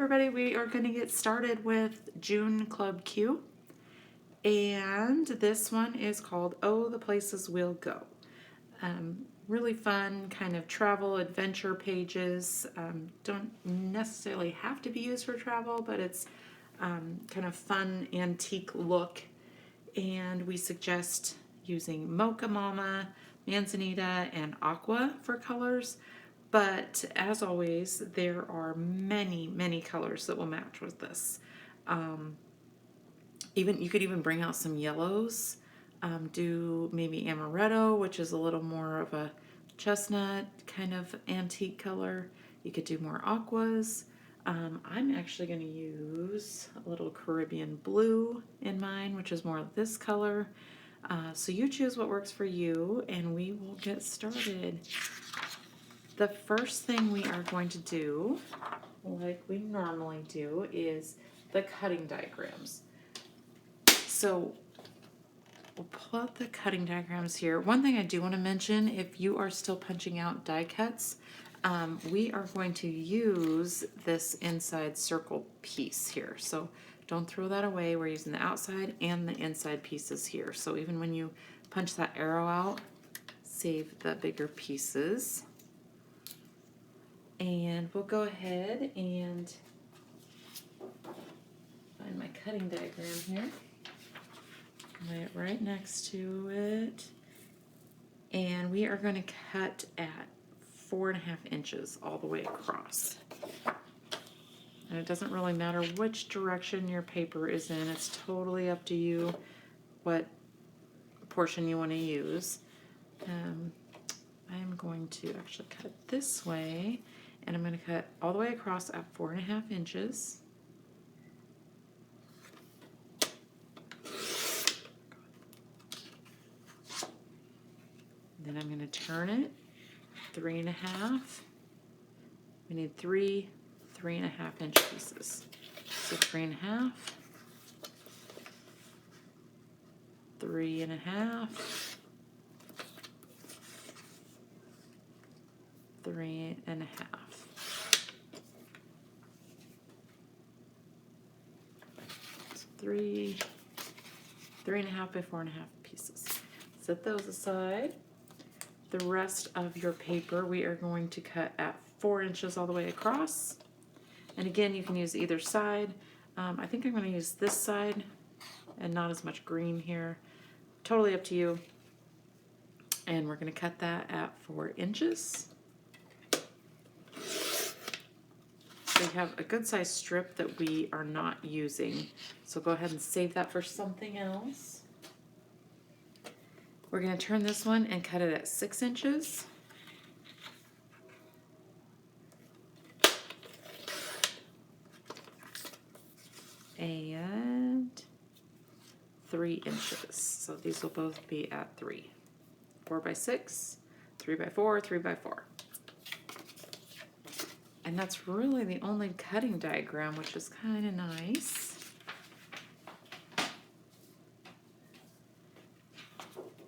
everybody, we are going to get started with June Club Q, and this one is called Oh, the Places We'll Go. Really fun kind of travel adventure pages. Don't necessarily have to be used for travel, but it's kind of fun antique look, and we suggest using Mocha Mama, Manzanita, and Aqua for colors. But as always, there are many colors that will match with this. You could even bring out some yellows. Do maybe amaretto, which is a little more of a chestnut kind of antique color. You could do more aquas. I'm actually going to use a little Caribbean blue in mine, which is more of this color. So you choose what works for you, and we will get started. The first thing we are going to do, like we normally do, is the cutting diagrams. So we'll pull out the cutting diagrams here. One thing I do want to mention, if you are still punching out die cuts, we are going to use this inside circle piece here. So don't throw that away. We're using the outside and the inside pieces here. So even when you punch that arrow out, save the bigger pieces. And we'll go ahead and find my cutting diagram here. Lay it right next to it. And we are going to cut at 4.5 inches all the way across. And it doesn't really matter which direction your paper is in. It's totally up to you what portion you want to use. I'm going to actually cut this way. And I'm going to cut all the way across at 4.5 inches. Then I'm going to turn it 3.5. We need 3.5 inch pieces. So 3.5, 3.5, 3.5. 3.5 by 4.5 pieces. Set those aside. The rest of your paper we are going to cut at 4 inches all the way across. And again, you can use either side. I think I'm going to use this side and not as much green here. Totally up to you. And we're going to cut that at 4 inches. We have a good size strip that we are not using, so go ahead and save that for something else. We're going to turn this one and cut it at 6 inches. And 3 inches. So these will both be at 3. 4 by 6, 3 by 4, 3 by 4. And that's really the only cutting diagram, which is kind of nice.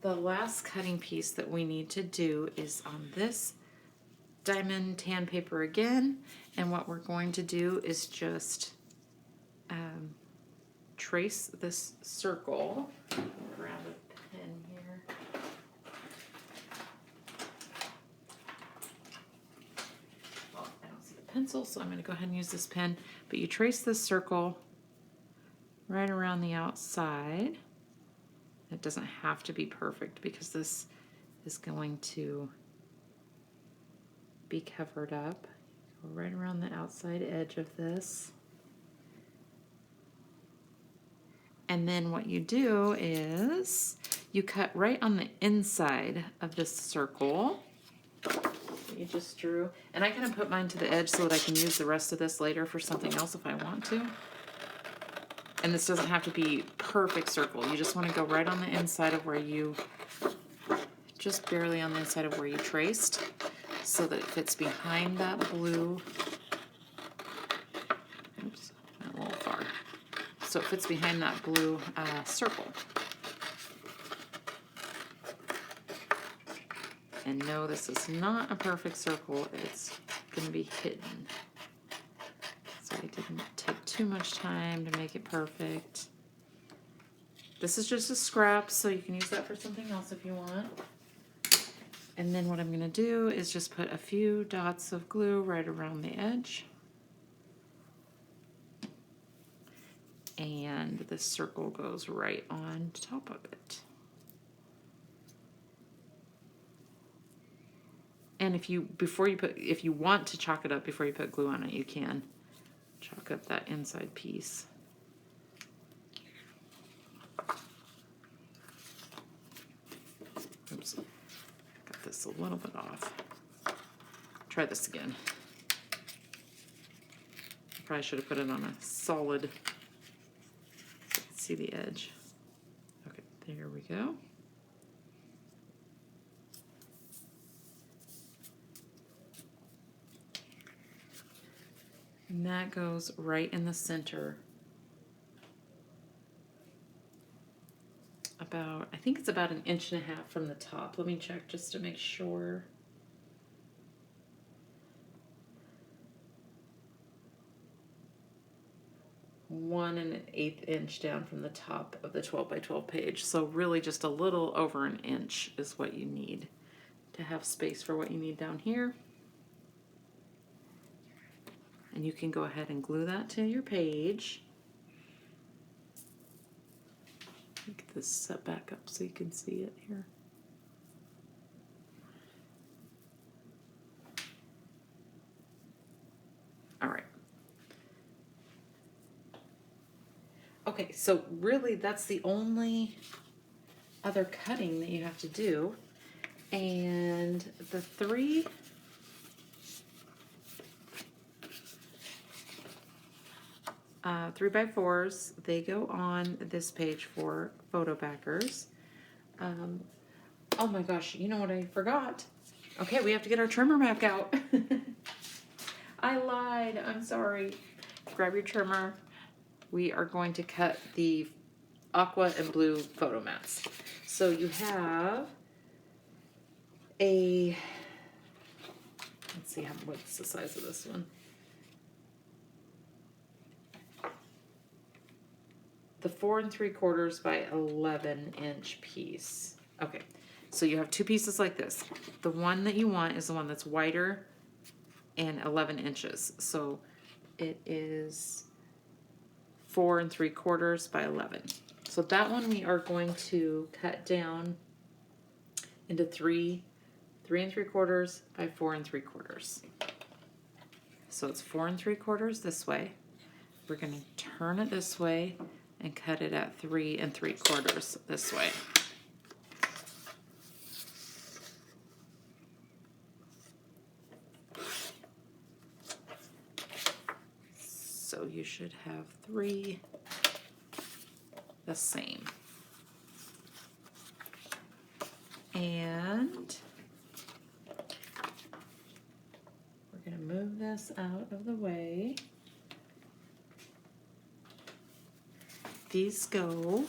The last cutting piece that we need to do is on this diamond tan paper again. And what we're going to do is just trace this circle. Grab a pen here. Pencil, so I'm going to go ahead and use this pen, but you trace this circle right around the outside. It doesn't have to be perfect because this is going to be covered up. Go right around the outside edge of this. And then what you do is you cut right on the inside of this circle you just drew. And I kind of put mine to the edge so that I can use the rest of this later for something else if I want to. And this doesn't have to be perfect circle. You just want to go right on the inside of where you, just barely on the inside of where you traced, so that it fits behind that blue. Oops, went a little far. So it fits behind that blue circle. And no, this is not a perfect circle. It's going to be hidden. So I didn't take too much time to make it perfect. This is just a scrap, so you can use that for something else if you want. And then what I'm going to do is just put a few dots of glue right around the edge. And this circle goes right on top of it. And if you want to chalk it up before you put glue on it, you can chalk up that inside piece. Oops, got this a little bit off. Try this again. Probably should have put it on a solid. See the edge. Okay, there we go. And that goes right in the center. About, I think it's about 1.5 inches from the top. Let me check just to make sure. One 1/8 inch down from the top of the 12 by 12 page. So really just a little over 1 inch is what you need to have space for what you need down here. And you can go ahead and glue that to your page. Get this set back up so you can see it here. All right. Okay, so really that's the only other cutting that you have to do. And the 3 3x4s, they go on this page for photo backers. Oh my gosh, you know what I forgot? Okay, we have to get our trimmer back out. I lied, I'm sorry. Grab your trimmer. We are going to cut the aqua and blue photo mats. So you have a, let's see what's the size of this one. The 4 3/4 by 11 inch piece. Okay, so you have 2 pieces like this. The one that you want is the one that's wider and 11 inches. So it is 4 3/4 by 11. So that one we are going to cut down into 3 3/4 by 4 3/4. So it's 4 3/4 this way. We're going to turn it this way and cut it at 3 3/4 this way. So you should have 3 the same. And we're going to move this out of the way. These go,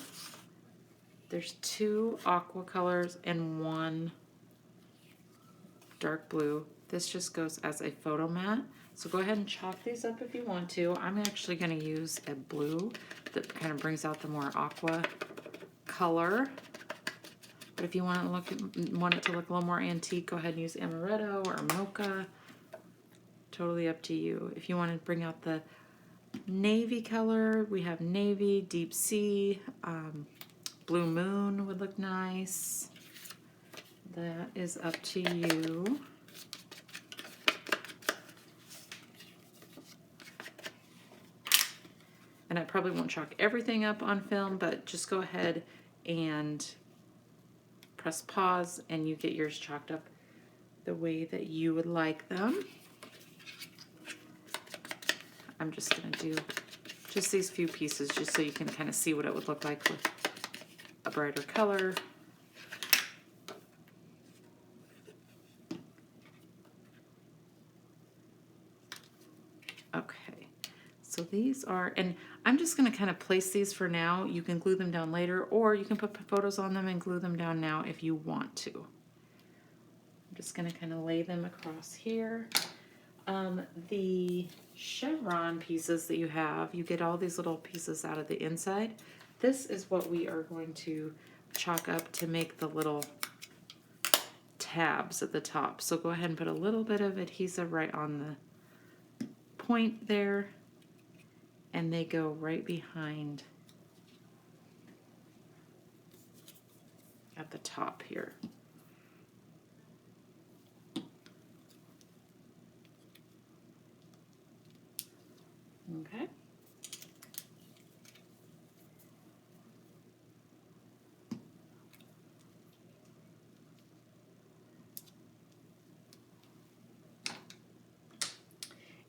there's 2 aqua colors and 1 dark blue. This just goes as a photo mat. So go ahead and chalk these up if you want to. I'm actually going to use a blue that kind of brings out the more aqua color. But if you want it to look a little more antique, go ahead and use amaretto or mocha. Totally up to you. If you want to bring out the navy color, we have navy, deep sea, blue moon would look nice. That is up to you. And I probably won't chalk everything up on film, but just go ahead and press pause and you get yours chalked up the way that you would like them. I'm just going to do just these few pieces just so you can kind of see what it would look like with a brighter color. Okay, so these are, and I'm just going to kind of place these for now. You can glue them down later, or you can put photos on them and glue them down now if you want to. I'm just going to kind of lay them across here. The chevron pieces that you have, you get all these little pieces out of the inside. This is what we are going to chalk up to make the little tabs at the top. So go ahead and put a little bit of adhesive right on the point there, and they go right behind at the top here. Okay.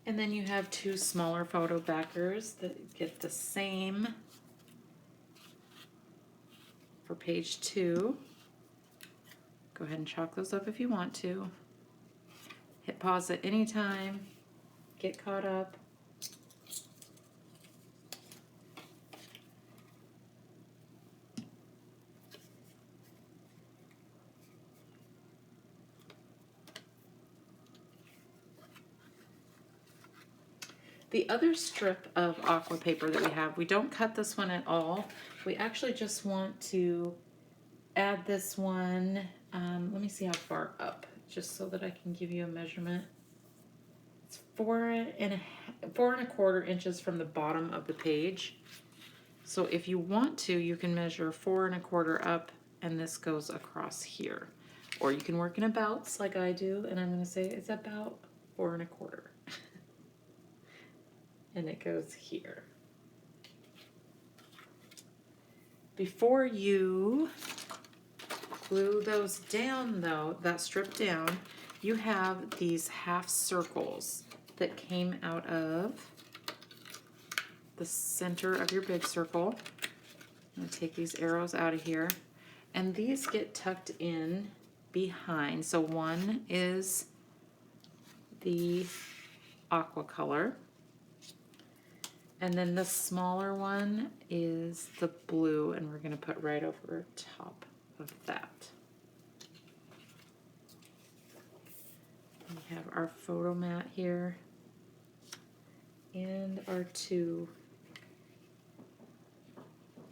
And then you have two smaller photo backers that get the same for page 2. Go ahead and chalk those up if you want to. Hit pause at any time. Get caught up. The other strip of aqua paper that we have, we don't cut this one at all. We actually just want to add this one, let me see how far up, just so that I can give you a measurement. It's 4.25 inches from the bottom of the page. So if you want to, you can measure 4.25 up, and this goes across here. Or you can work in abouts like I do, and I'm gonna say it's about 4.25. And it goes here. Before you glue those down though, that strip down, you have these half circles that came out of the center of your big circle. I'm gonna take these arrows out of here, and these get tucked in behind. So one is the aqua color, and then the smaller one is the blue, and we're going to put right over top of that. We have our photo mat here and our two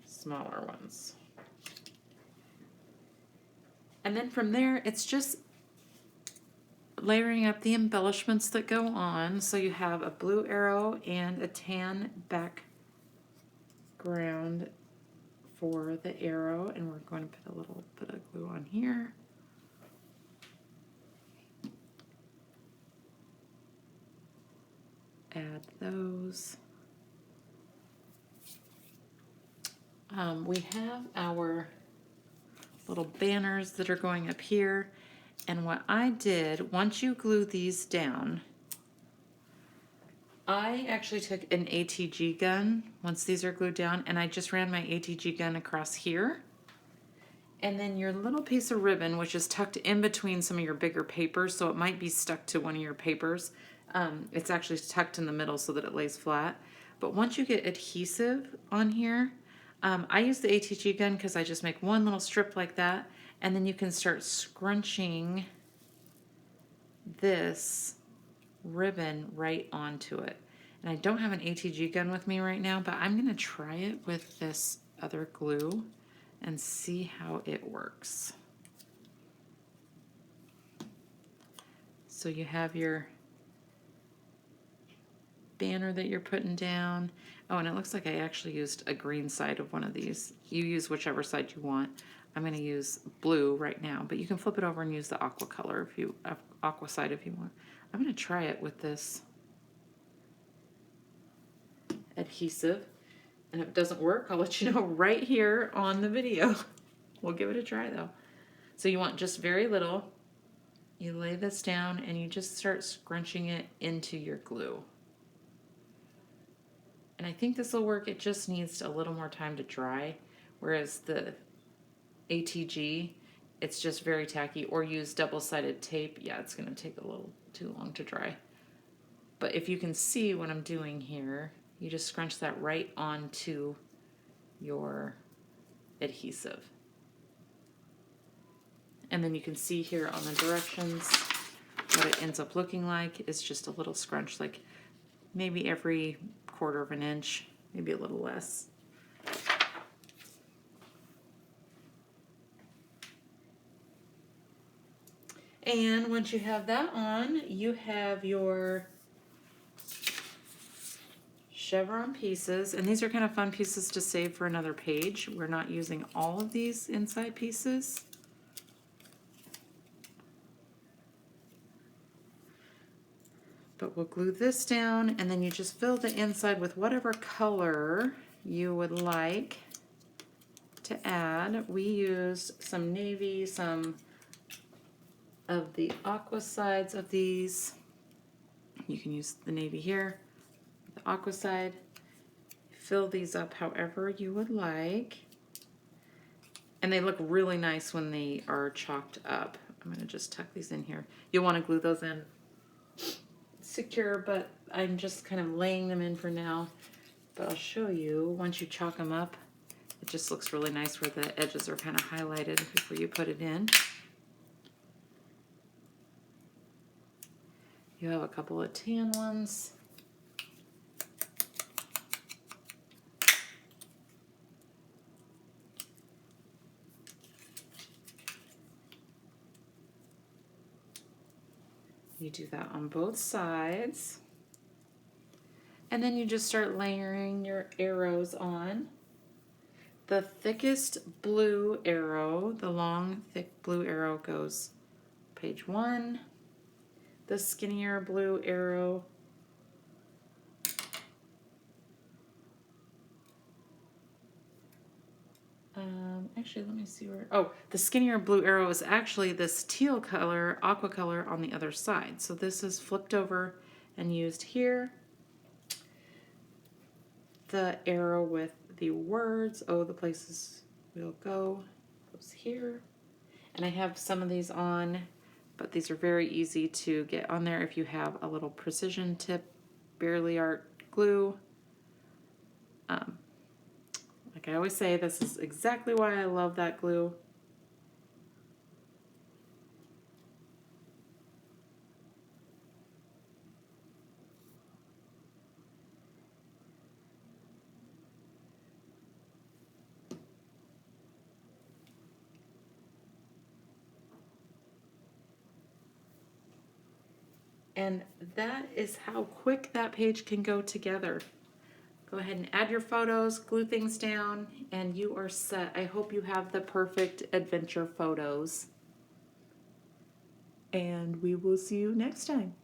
smaller ones. And then from there, it's just layering up the embellishments that go on. So you have a blue arrow and a tan background for the arrow, and we're going to put a little bit of glue on here. Add those. We have our little banners that are going up here. And what I did, once you glue these down, I actually took an ATG gun once these are glued down, and I just ran my ATG gun across here. And then your little piece of ribbon, which is tucked in between some of your bigger papers, so it might be stuck to one of your papers. It's actually tucked in the middle so that it lays flat. But once you get adhesive on here, I use the ATG gun because I just make one little strip like that. And then you can start scrunching this ribbon right onto it. And I don't have an ATG gun with me right now, but I'm going to try it with this other glue and see how it works. So you have your banner that you're putting down. Oh, and it looks like I actually used a green side of one of these. You use whichever side you want. I'm going to use blue right now, but you can flip it over and use the aqua color if you aqua side if you want. I'm going to try it with this adhesive, and if it doesn't work, I'll let you know right here on the video. We'll give it a try though. So you want just very little. You lay this down and you just start scrunching it into your glue. And I think this will work. It just needs a little more time to dry, whereas the ATG, it's just very tacky. Or use double-sided tape. Yeah, it's going to take a little too long to dry. But if you can see what I'm doing here, you just scrunch that right onto your adhesive. And then you can see here on the directions what it ends up looking like is just a little scrunch, like maybe every 1/4 of an inch, maybe a little less. And once you have that on, you have your chevron pieces, and these are kind of fun pieces to save for another page. We're not using all of these inside pieces. But we'll glue this down, and then you just fill the inside with whatever color you would like to add. We used some navy, some of the aqua sides of these. You can use the navy here, the aqua side. Fill these up however you would like. And they look really nice when they are chalked up. I'm going to just tuck these in here. You'll want to glue those in secure, but I'm just kind of laying them in for now. But I'll show you once you chalk them up. It just looks really nice where the edges are kind of highlighted before you put it in. You have a couple of tan ones. You do that on both sides. And then you just start layering your arrows on. The thickest blue arrow, the long, thick blue arrow goes page 1. The skinnier blue arrow actually, let me see where, oh, the skinnier blue arrow is actually this teal color, aqua color on the other side. So this is flipped over and used here. The arrow with the words, oh, the places we'll go, goes here. And I have some of these on, but these are very easy to get on there if you have a little precision tip, Barely Art glue. Like I always say, this is exactly why I love that glue. And that is how quick that page can go together. Go ahead and add your photos, glue things down, and you are set. I hope you have the perfect adventure photos. And we will see you next time.